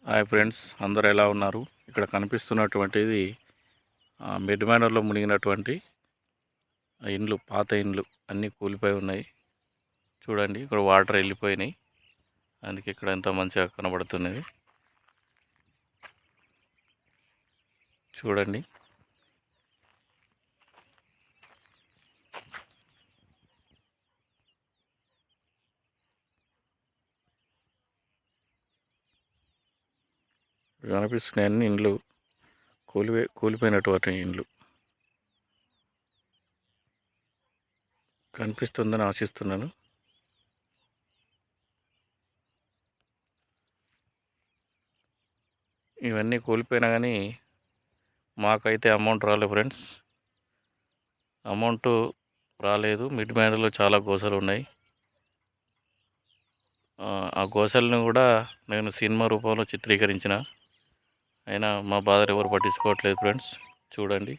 Hi friends, అందరూ ఎలా ఉన్నారు? ఇక్కడ కనిపిస్తున్నటువంటిది మిడ్ మైనర్లో మునిగినటువంటి ఇండ్లు, పాత ఇండ్లు అన్నీ కూలిపోయి ఉన్నాయి. చూడండి, ఇక్కడ వాటర్ వెళ్ళిపోయినాయి. అందుకే ఇక్కడ ఎంత మంచిగా కనబడుతున్నది. చూడండి, కనిపిస్తున్నాయి అన్ని ఇండ్లు కూలిపోయినటువంటి ఇండ్లు. కనిపిస్తుందని ఆశిస్తున్నాను. ఇవన్నీ కూలిపోయినా కానీ మాకైతే అమౌంట్ రాలేదు ఫ్రెండ్స్. అమౌంట్ రాలేదు. మిడ్ మైనర్లో చాలా గోసలు ఉన్నాయి. ఆ గోసలను కూడా నేను సినిమా రూపంలో చిత్రీకరించిన. అయినా మా బాధలు ఎవరు పట్టించుకోవట్లేదు ఫ్రెండ్స్. చూడండి.